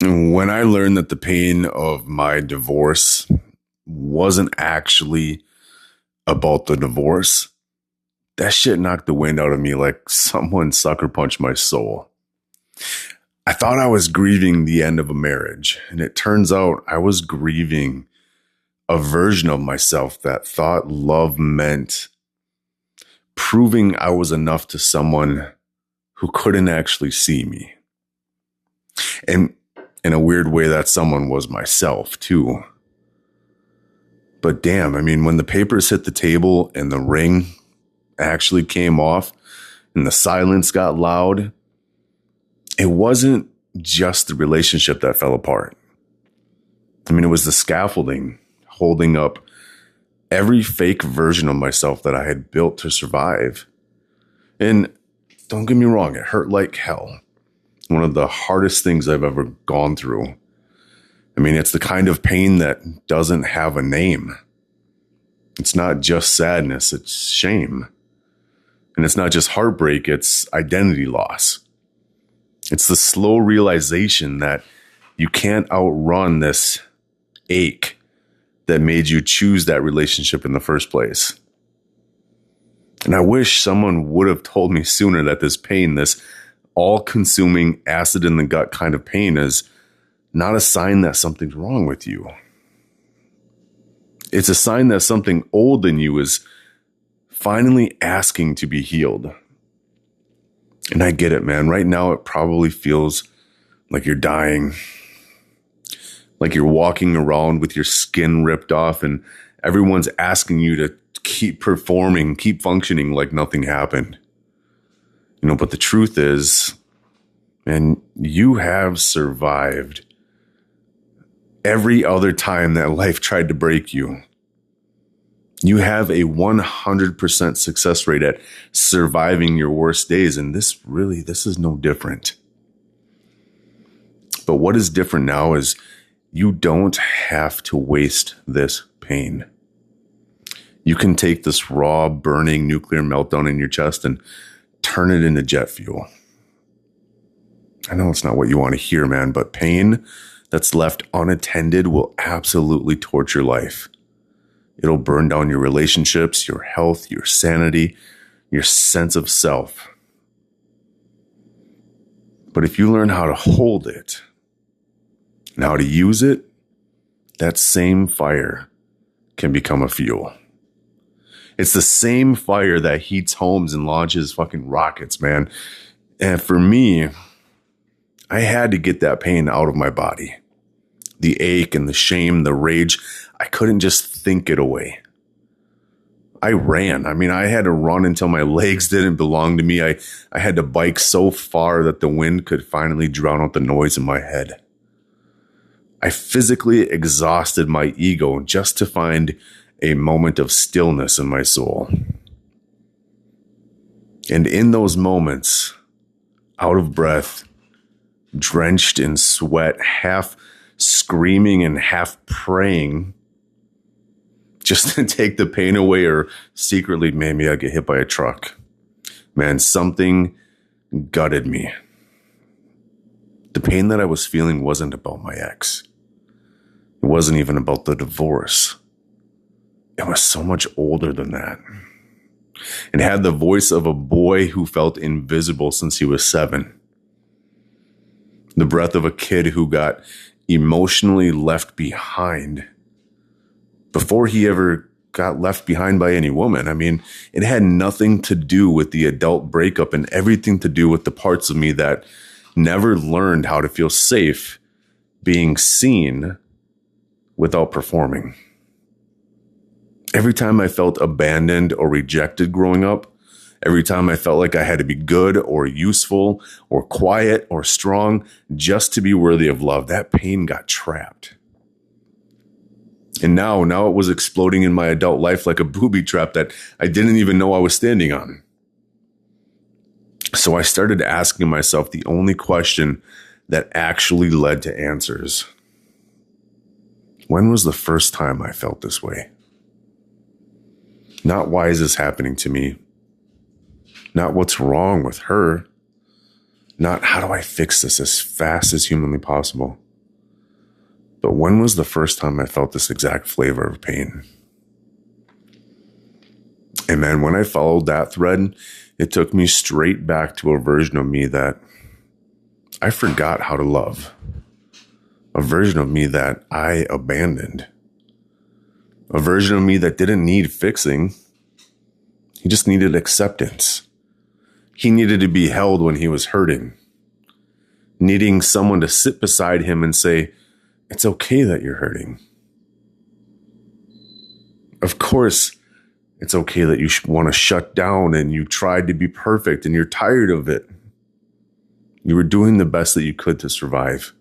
When I learned that the pain of my divorce wasn't actually about the divorce, that shit knocked the wind out of me like someone sucker punched my soul. I thought I was grieving the end of a marriage, and it turns out I was grieving a version of myself that thought love meant proving I was enough to someone who couldn't actually see me. And in a weird way, that someone was myself too. But damn, I mean, when the papers hit the table and the ring actually came off and the silence got loud, it wasn't just the relationship that fell apart. I mean, it was the scaffolding holding up every fake version of myself that I had built to survive. And don't get me wrong, it hurt like hell. One of the hardest things I've ever gone through. I mean, it's the kind of pain that doesn't have a name. It's not just sadness, it's shame. And it's not just heartbreak, it's identity loss. It's the slow realization that you can't outrun this ache that made you choose that relationship in the first place. And I wish someone would have told me sooner that this pain, this all-consuming acid in the gut kind of pain, is not a sign that something's wrong with you. It's a sign that something old in you is finally asking to be healed. And I get it, man. Right now, it probably feels like you're dying, like you're walking around with your skin ripped off and everyone's asking you to keep performing, keep functioning like nothing happened. You know, but the truth is, man, you have survived every other time that life tried to break you. You have a 100% success rate at surviving your worst days. And this is no different. But what is different now is you don't have to waste this pain. You can take this raw, burning nuclear meltdown in your chest and turn it into jet fuel. I know it's not what you want to hear, man, but pain that's left unattended will absolutely torture life. It'll burn down your relationships, your health, your sanity, your sense of self. But if you learn how to hold it and how to use it, that same fire can become a fuel. It's the same fire that heats homes and launches fucking rockets, man. And for me, I had to get that pain out of my body. The ache and the shame, the rage, I couldn't just think it away. I ran. I mean, I had to run until my legs didn't belong to me. I had to bike so far that the wind could finally drown out the noise in my head. I physically exhausted my ego just to find a moment of stillness in my soul. And in those moments, out of breath, drenched in sweat, half screaming and half praying just to take the pain away, or secretly maybe I get hit by a truck. Man, something gutted me. The pain that I was feeling wasn't about my ex. It wasn't even about the divorce. It was so much older than that. It had the voice of a boy who felt invisible since he was 7. The breath of a kid who got emotionally left behind before he ever got left behind by any woman. I mean, it had nothing to do with the adult breakup and everything to do with the parts of me that never learned how to feel safe being seen without performing. Every time I felt abandoned or rejected growing up, every time I felt like I had to be good or useful or quiet or strong just to be worthy of love, that pain got trapped. And now it was exploding in my adult life like a booby trap that I didn't even know I was standing on. So I started asking myself the only question that actually led to answers. When was the first time I felt this way? Not why is this happening to me? Not what's wrong with her? Not how do I fix this as fast as humanly possible? But when was the first time I felt this exact flavor of pain? And man, when I followed that thread, it took me straight back to a version of me that I forgot how to love. A version of me that I abandoned. A version of me that didn't need fixing. He just needed acceptance. He needed to be held when he was hurting. Needing someone to sit beside him and say, it's okay that you're hurting. Of course, it's okay that you want to shut down and you tried to be perfect and you're tired of it. You were doing the best that you could to survive.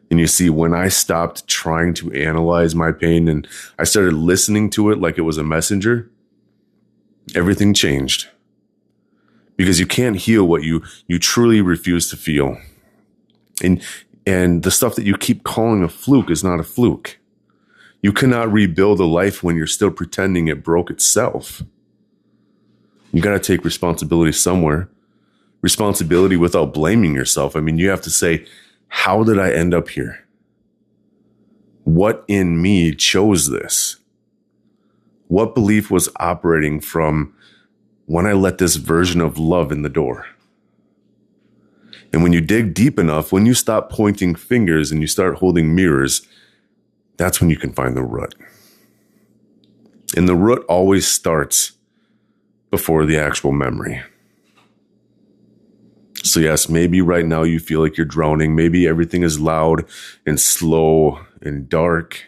And you see, when I stopped trying to analyze my pain and I started listening to it like it was a messenger, everything changed. Because you can't heal what you truly refuse to feel. And the stuff that you keep calling a fluke is not a fluke. You cannot rebuild a life when you're still pretending it broke itself. You got to take responsibility somewhere. Responsibility without blaming yourself. I mean, you have to say, how did I end up here? What in me chose this? What belief was operating from when I let this version of love in the door? And when you dig deep enough, when you stop pointing fingers and you start holding mirrors, that's when you can find the root. And the root always starts before the actual memory. So yes, maybe right now you feel like you're drowning. Maybe everything is loud and slow and dark.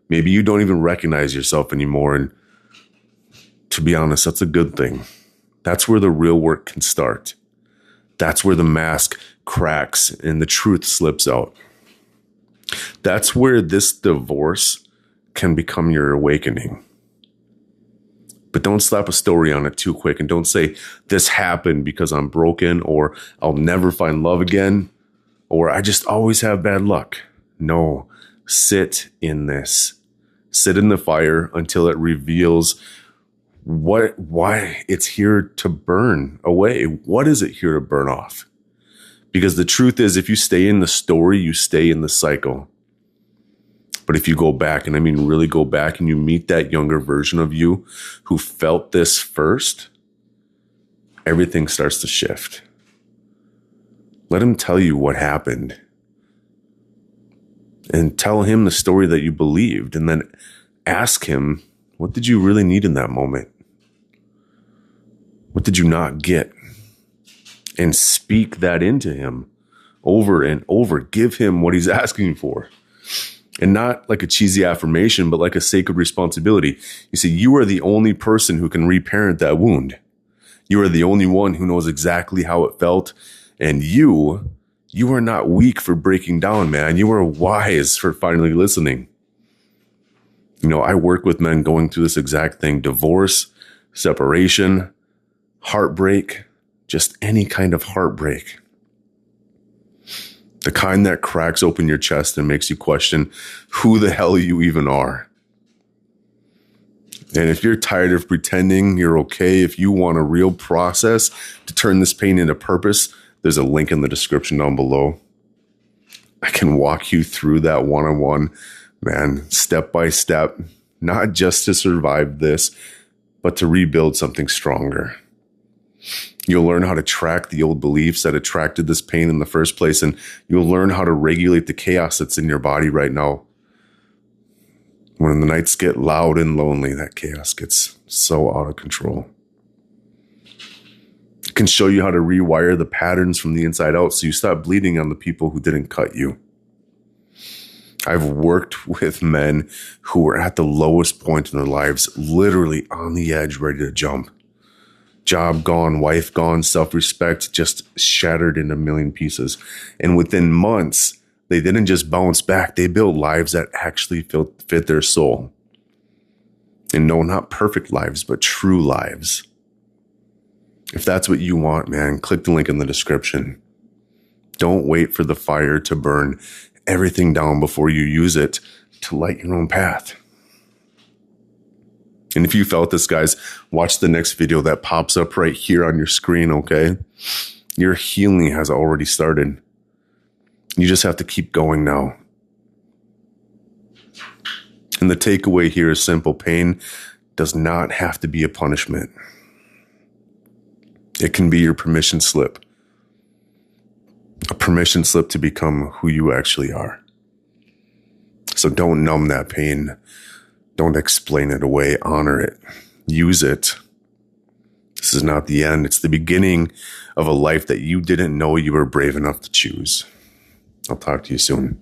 Maybe you don't even recognize yourself anymore. And to be honest, that's a good thing. That's where the real work can start. That's where the mask cracks and the truth slips out. That's where this divorce can become your awakening. But don't slap a story on it too quick and don't say, this happened because I'm broken, or I'll never find love again, or I just always have bad luck. No, sit in this. Sit in the fire until it reveals why it's here to burn away. What is it here to burn off? Because the truth is, if you stay in the story, you stay in the cycle. But if you go back, and I mean really go back, and you meet that younger version of you who felt this first, everything starts to shift. Let him tell you what happened. And tell him the story that you believed. And then ask him, what did you really need in that moment? What did you not get? And speak that into him over and over. Give him what he's asking for. And not like a cheesy affirmation, but like a sacred responsibility. You see, you are the only person who can reparent that wound. You are the only one who knows exactly how it felt. And you are not weak for breaking down, man. You are wise for finally listening. You know, I work with men going through this exact thing: divorce, separation, heartbreak, just any kind of heartbreak. The kind that cracks open your chest and makes you question who the hell you even are. And if you're tired of pretending you're okay, if you want a real process to turn this pain into purpose, there's a link in the description down below. I can walk you through that one-on-one, man, step by step, not just to survive this, but to rebuild something stronger. You'll learn how to track the old beliefs that attracted this pain in the first place, and you'll learn how to regulate the chaos that's in your body right now. When the nights get loud and lonely, that chaos gets so out of control. It can show you how to rewire the patterns from the inside out so you stop bleeding on the people who didn't cut you. I've worked with men who were at the lowest point in their lives, literally on the edge, ready to jump. Job gone, wife gone, self-respect just shattered in a million pieces. And within months, they didn't just bounce back. They built lives that actually fit their soul. And no, not perfect lives, but true lives. If that's what you want, man, click the link in the description. Don't wait for the fire to burn everything down before you use it to light your own path. And if you felt this, guys, watch the next video that pops up right here on your screen, okay? Your healing has already started. You just have to keep going now. And the takeaway here is simple. Pain does not have to be a punishment. It can be your permission slip. A permission slip to become who you actually are. So don't numb that pain. Don't explain it away. Honor it. Use it. This is not the end. It's the beginning of a life that you didn't know you were brave enough to choose. I'll talk to you soon.